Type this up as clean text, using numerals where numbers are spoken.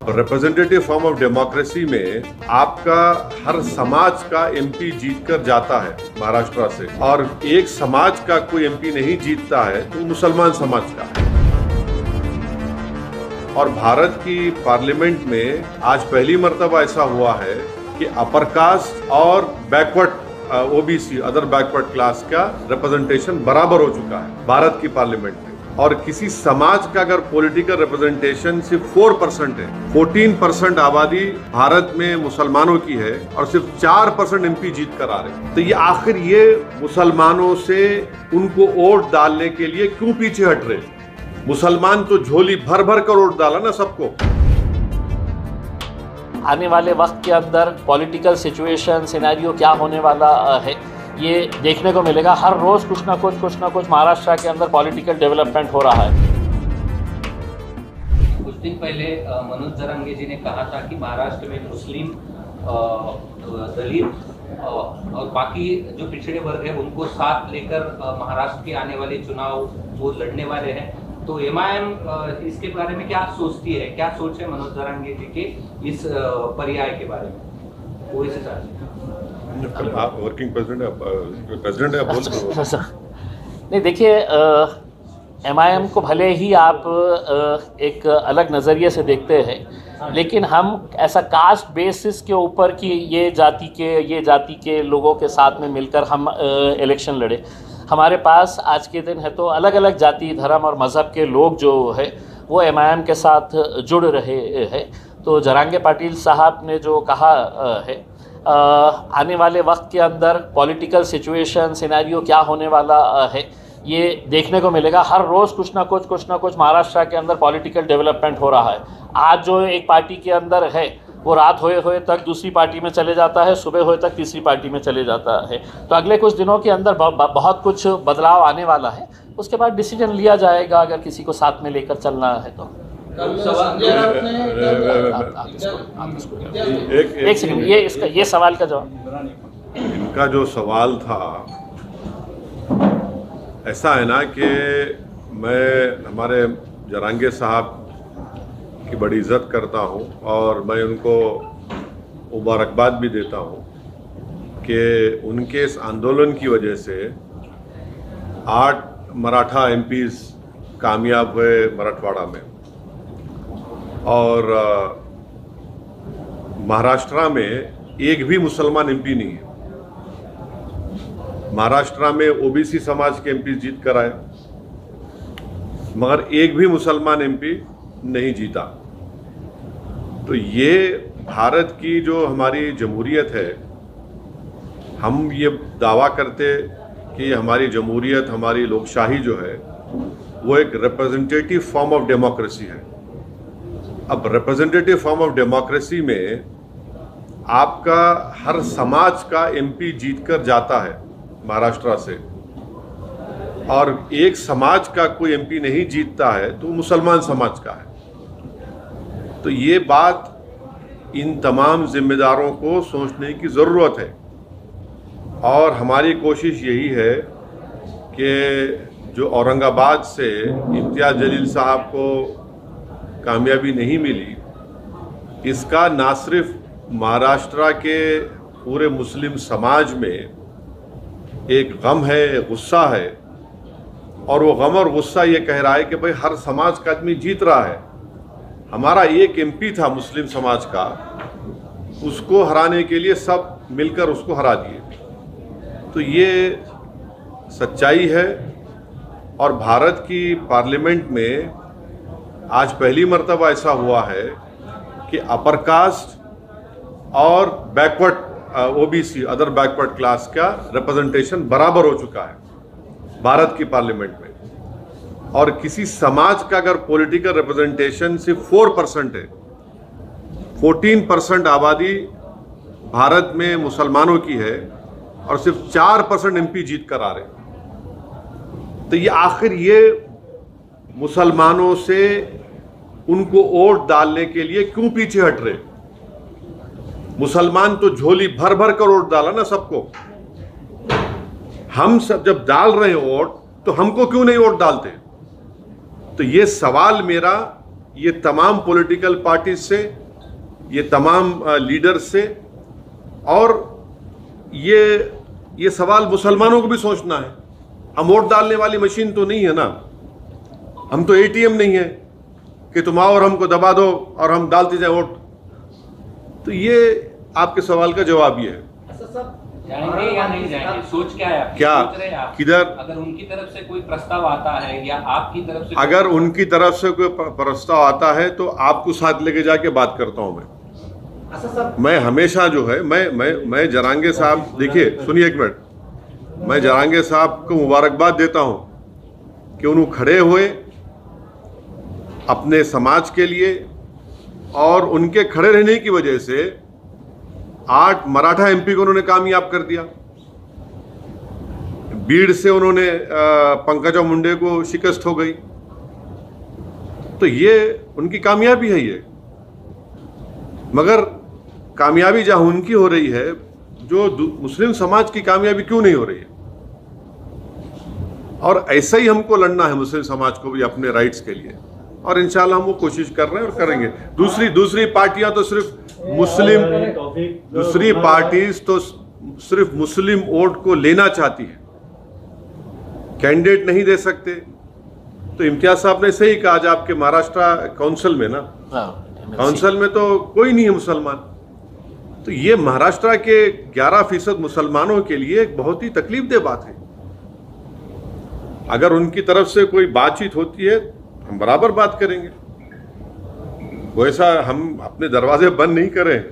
Representative form of democracy में आपका हर समाज का एमपी जीतकर जाता है महाराष्ट्र से, और एक समाज का कोई एमपी नहीं जीतता है तो मुसलमान समाज का है। और भारत की पार्लियामेंट में आज पहली मर्तबा ऐसा हुआ है कि अपर कास्ट और backward OBC other backward class का रिप्रेजेंटेशन बराबर हो चुका है भारत की पार्लियामेंट में। और किसी समाज का अगर पॉलिटिकल रिप्रेजेंटेशन सिर्फ 4% है, 14% आबादी भारत में मुसलमानों की है और सिर्फ 4% एमपी जीत कर आ रहे हैं, तो ये आखिर ये मुसलमानों से उनको वोट डालने के लिए क्यों पीछे हट रहे? मुसलमान तो झोली भर भर कर वोट डाला ना सबको। आने वाले वक्त के अंदर पॉलिटिकल सिचुएशन सिनेरियो क्या होने वाला है ये देखने को मिलेगा। हर रोज़ कुछ ना कुछ महाराष्ट्र के अंदर पॉलिटिकल डेवलपमेंट हो रहा है। कुछ दिन पहले मनोज जरांगे जी ने कहा था कि महाराष्ट्र में मुस्लिम, दलित और बाकी जो पिछड़े वर्ग है उनको साथ लेकर महाराष्ट्र के आने वाले चुनाव वो लड़ने वाले हैं। तो एमआईएम इसके बारे में क्या सोचती है, क्या सोच है मनोज जरांगे जी के इस पर्याय के बारे में? वो इसे आप वर्किंग प्रेसिडेंट है, बोल नहीं, देखिए एमआईएम को भले ही आप एक अलग नज़रिए से देखते हैं, लेकिन हम ऐसा कास्ट बेसिस के ऊपर कि ये जाति के लोगों के साथ में मिलकर हम इलेक्शन लड़े। हमारे पास आज के दिन है तो अलग अलग जाति, धर्म और मज़हब के लोग जो है वो एमआईएम के साथ जुड़ रहे हैं। तो जरांगे पाटिल साहब ने जो कहा है आने वाले वक्त के अंदर पॉलिटिकल सिचुएशन सिनेरियो क्या होने वाला है ये देखने को मिलेगा। हर रोज़ कुछ ना कुछ महाराष्ट्र के अंदर पॉलिटिकल डेवलपमेंट हो रहा है। आज जो एक पार्टी के अंदर है वो रात होए तक दूसरी पार्टी में चले जाता है, सुबह होए तक तीसरी पार्टी में चले जाता है। तो अगले कुछ दिनों के अंदर बहुत कुछ बदलाव आने वाला है। उसके बाद डिसीजन लिया जाएगा अगर किसी को साथ में लेकर चलना है तो। एक सेकंड, ये सवाल का जवाब। इनका जो सवाल था ऐसा है ना कि मैं हमारे जरांगे साहब की बड़ी इज्जत करता हूं और मैं उनको मुबारकबाद भी देता हूं कि उनके इस आंदोलन की वजह से 8 मराठा एमपीज कामयाब हुए मराठवाड़ा में, और महाराष्ट्र में एक भी मुसलमान एमपी नहीं है। महाराष्ट्र में ओबीसी समाज के एमपी जीत कर आए, मगर एक भी मुसलमान एमपी नहीं जीता। तो ये भारत की जो हमारी जमहूरियत है, हम ये दावा करते कि हमारी जमहूरियत, हमारी लोकशाही जो है वो एक रिप्रेजेंटेटिव फॉर्म ऑफ डेमोक्रेसी है। अब रिप्रेजेंटेटिव फॉर्म ऑफ डेमोक्रेसी में आपका हर समाज का एमपी जीतकर जाता है महाराष्ट्र से, और एक समाज का कोई एमपी नहीं जीतता है तो मुसलमान समाज का है। तो ये बात इन तमाम जिम्मेदारों को सोचने की ज़रूरत है, और हमारी कोशिश यही है कि जो औरंगाबाद से इम्तियाज़ जलील साहब को कामयाबी नहीं मिली, इसका ना सिर्फ महाराष्ट्र के पूरे मुस्लिम समाज में एक गम है, गुस्सा है, और वो गम और गुस्सा ये कह रहा है कि भाई हर समाज का आदमी जीत रहा है। हमारा एक एमपी था मुस्लिम समाज का, उसको हराने के लिए सब मिलकर उसको हरा दिए। तो ये सच्चाई है। और भारत की पार्लियामेंट में आज पहली मर्तबा ऐसा हुआ है कि अपर कास्ट और backward OBC other backward class का रिप्रेजेंटेशन बराबर हो चुका है भारत की पार्लियामेंट में। और किसी समाज का अगर पॉलिटिकल रिप्रेजेंटेशन सिर्फ 4% है, 14% आबादी भारत में मुसलमानों की है और सिर्फ 4% एमपी जीत कर आ रहे हैं, तो ये आखिर ये मुसलमानों से उनको वोट डालने के लिए क्यों पीछे हट रहे? मुसलमान तो झोली भर भर कर वोट डाला ना सबको। हम सब जब डाल रहे हैं वोट तो हमको क्यों नहीं वोट डालते? तो ये सवाल मेरा ये तमाम पॉलिटिकल पार्टीज से, ये तमाम लीडर्स से, और ये सवाल मुसलमानों को भी सोचना है। हम वोट डालने वाली मशीन तो नहीं है ना, हम तो एटीएम नहीं है कि तुम आओ और हमको दबा दो और हम डालते जाए वोट। तो ये आपके सवाल का जवाब ये है। जाएंगे या नहीं जाएंगे, सोच क्या है आपकी? क्या सोच रहे हैं आप? किधर? अगर उनकी तरफ से कोई प्रस्ताव आता है या आपकी तरफ से, अगर उनकी तरफ से कोई प्रस्ताव आता है तो आपको साथ लेके जाके बात करता हूं मैं हमेशा जो है, मैं जरांगे साहब, देखिए सुनिए एक मिनट, मैं जरांगे साहब को मुबारकबाद देता हूं कि उन्होंने खड़े हुए अपने समाज के लिए, और उनके खड़े रहने की वजह से 8 मराठा एमपी को उन्होंने कामयाब कर दिया। बीड़ से उन्होंने पंकजा मुंडे को शिकस्त हो गई। तो ये उनकी कामयाबी है ये। मगर कामयाबी जहां उनकी हो रही है, जो मुस्लिम समाज की कामयाबी क्यों नहीं हो रही है? और ऐसा ही हमको लड़ना है मुस्लिम समाज को भी अपने राइट्स के लिए, और इंशाल्लाह हम वो कोशिश कर रहे हैं और करेंगे। दूसरी पार्टियां तो सिर्फ मुस्लिम, दूसरी पार्टीज तो सिर्फ मुस्लिम वोट को लेना चाहती है, कैंडिडेट नहीं दे सकते। तो इम्तियाज साहब ने सही कहा, आज आपके महाराष्ट्र काउंसिल में ना, काउंसिल में तो कोई नहीं है मुसलमान। तो ये महाराष्ट्र के 11% मुसलमानों के लिए एक बहुत ही तकलीफदेह बात है। अगर उनकी तरफ से कोई बातचीत होती है, हम बराबर बात करेंगे। वैसा हम अपने दरवाजे बंद नहीं करें।